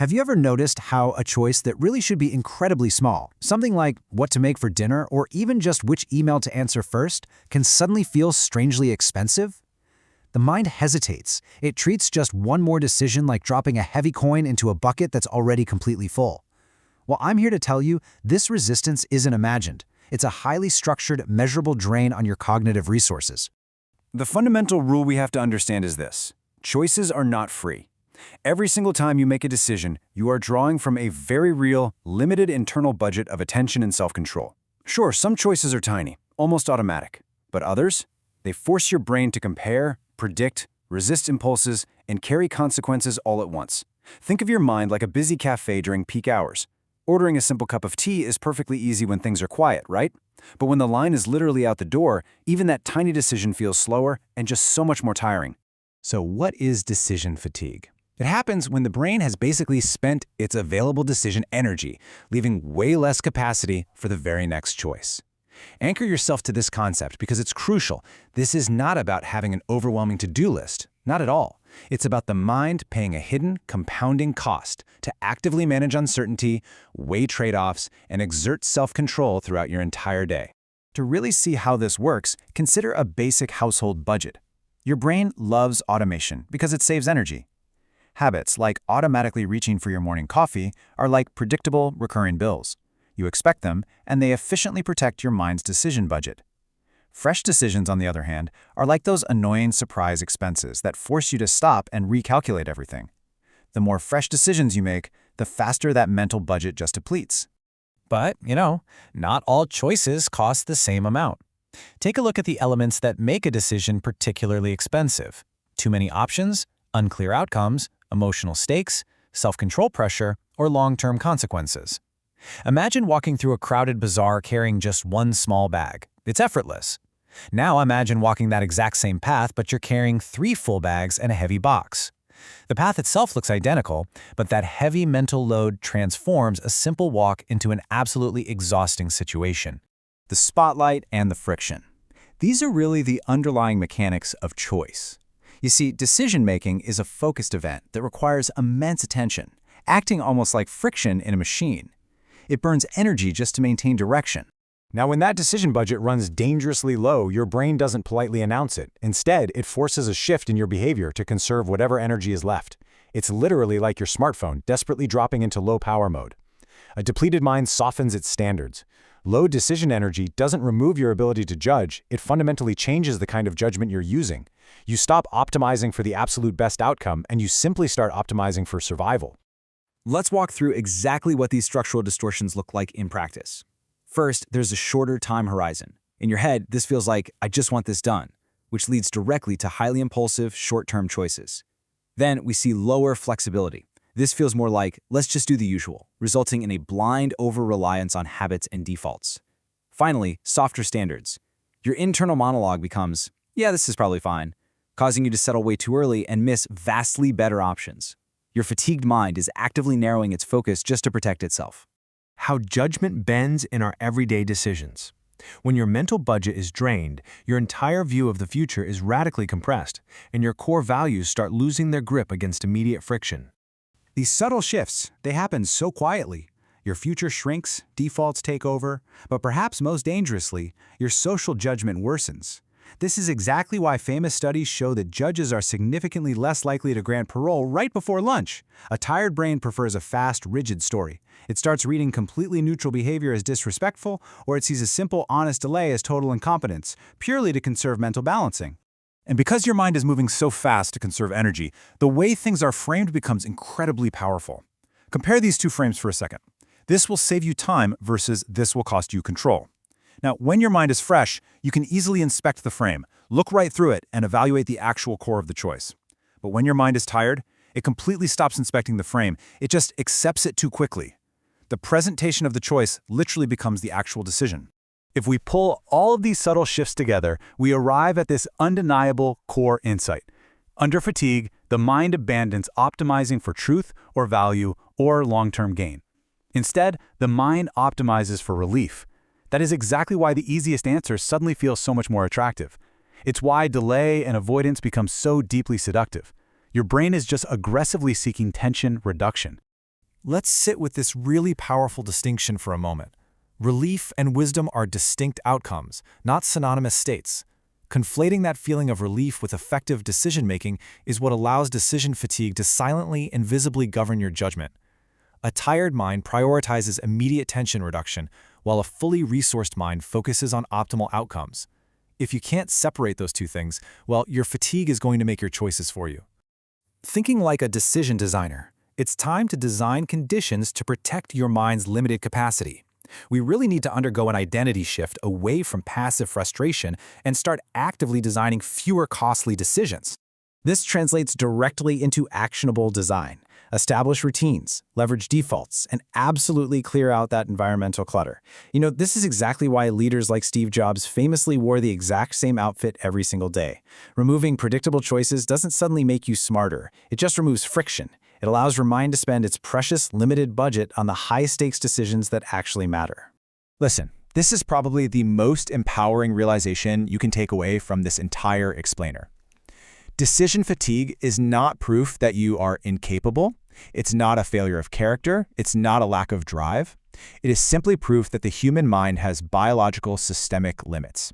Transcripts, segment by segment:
Have you ever noticed how a choice that really should be incredibly small, something like what to make for dinner or even just which email to answer first, can suddenly feel strangely expensive? The mind hesitates. It treats just one more decision like dropping a heavy coin into a bucket that's already completely full. Well, I'm here to tell you, this resistance isn't imagined. It's a highly structured, measurable drain on your cognitive resources. The fundamental rule we have to understand is this: choices are not free. Every single time you make a decision, you are drawing from a very real, limited internal budget of attention and self-control. Sure, some choices are tiny, almost automatic, but others, they force your brain to compare, predict, resist impulses, and carry consequences all at once. Think of your mind like a busy cafe during peak hours. Ordering a simple cup of tea is perfectly easy when things are quiet, right? But when the line is literally out the door, even that tiny decision feels slower and just so much more tiring. So what is decision fatigue? It happens when the brain has basically spent its available decision energy, leaving way less capacity for the very next choice. Anchor yourself to this concept because it's crucial. This is not about having an overwhelming to-do list. Not at all. It's about the mind paying a hidden, compounding cost to actively manage uncertainty, weigh trade-offs, and exert self-control throughout your entire day. To really see how this works, consider a basic household budget. Your brain loves automation because it saves energy. Habits like automatically reaching for your morning coffee are like predictable, recurring bills. You expect them, and they efficiently protect your mind's decision budget. Fresh decisions, on the other hand, are like those annoying surprise expenses that force you to stop and recalculate everything. The more fresh decisions you make, the faster that mental budget just depletes. But, not all choices cost the same amount. Take a look at the elements that make a decision particularly expensive. Too many options, unclear outcomes, emotional stakes, self-control pressure, or long-term consequences. Imagine walking through a crowded bazaar carrying just one small bag. It's effortless. Now imagine walking that exact same path, but you're carrying 3 full bags and a heavy box. The path itself looks identical, but that heavy mental load transforms a simple walk into an absolutely exhausting situation. The spotlight and the friction. These are really the underlying mechanics of choice. You see, decision-making is a focused event that requires immense attention, acting almost like friction in a machine. It burns energy just to maintain direction. Now, when that decision budget runs dangerously low, your brain doesn't politely announce it. Instead, it forces a shift in your behavior to conserve whatever energy is left. It's literally like your smartphone desperately dropping into low power mode. A depleted mind softens its standards. Low decision energy doesn't remove your ability to judge, it fundamentally changes the kind of judgment you're using. You stop optimizing for the absolute best outcome, and you simply start optimizing for survival. Let's walk through exactly what these structural distortions look like in practice. First, there's a shorter time horizon. In your head, this feels like, I just want this done, which leads directly to highly impulsive, short-term choices. Then we see lower flexibility. This feels more like, let's just do the usual, resulting in a blind over-reliance on habits and defaults. Finally, softer standards. Your internal monologue becomes, yeah, this is probably fine, causing you to settle way too early and miss vastly better options. Your fatigued mind is actively narrowing its focus just to protect itself. How judgment bends in our everyday decisions. When your mental budget is drained, your entire view of the future is radically compressed, and your core values start losing their grip against immediate friction. These subtle shifts, they happen so quietly. Your future shrinks, defaults take over, but perhaps most dangerously, your social judgment worsens. This is exactly why famous studies show that judges are significantly less likely to grant parole right before lunch. A tired brain prefers a fast, rigid story. It starts reading completely neutral behavior as disrespectful, or it sees a simple, honest delay as total incompetence, purely to conserve mental balancing. And because your mind is moving so fast to conserve energy, the way things are framed becomes incredibly powerful. Compare these two frames for a second. This will save you time versus this will cost you control. Now, when your mind is fresh, you can easily inspect the frame, look right through it, and evaluate the actual core of the choice. But when your mind is tired, it completely stops inspecting the frame. It just accepts it too quickly. The presentation of the choice literally becomes the actual decision. If we pull all of these subtle shifts together, we arrive at this undeniable core insight. Under fatigue, the mind abandons optimizing for truth or value or long-term gain. Instead, the mind optimizes for relief. That is exactly why the easiest answer suddenly feels so much more attractive. It's why delay and avoidance become so deeply seductive. Your brain is just aggressively seeking tension reduction. Let's sit with this really powerful distinction for a moment. Relief and wisdom are distinct outcomes, not synonymous states. Conflating that feeling of relief with effective decision-making is what allows decision fatigue to silently and visibly govern your judgment. A tired mind prioritizes immediate tension reduction, while a fully resourced mind focuses on optimal outcomes. If you can't separate those two things, well, your fatigue is going to make your choices for you. Thinking like a decision designer, it's time to design conditions to protect your mind's limited capacity. We really need to undergo an identity shift away from passive frustration and start actively designing fewer costly decisions. This translates directly into actionable design. Establish routines, leverage defaults, and absolutely clear out that environmental clutter. This is exactly why leaders like Steve Jobs famously wore the exact same outfit every single day. Removing predictable choices doesn't suddenly make you smarter. It just removes friction. It allows your mind to spend its precious, limited budget on the high-stakes decisions that actually matter. Listen, this is probably the most empowering realization you can take away from this entire explainer. Decision fatigue is not proof that you are incapable. It's not a failure of character. It's not a lack of drive. It is simply proof that the human mind has biological systemic limits.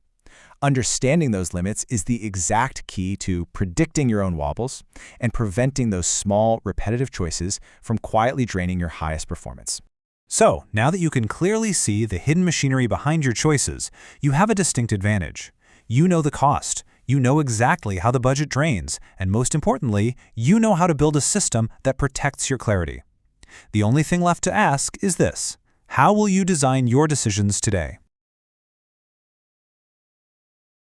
Understanding those limits is the exact key to predicting your own wobbles and preventing those small, repetitive choices from quietly draining your highest performance. So, now that you can clearly see the hidden machinery behind your choices, you have a distinct advantage. You know the cost. You know exactly how the budget drains, and most importantly, you know how to build a system that protects your clarity. The only thing left to ask is this: how will you design your decisions today?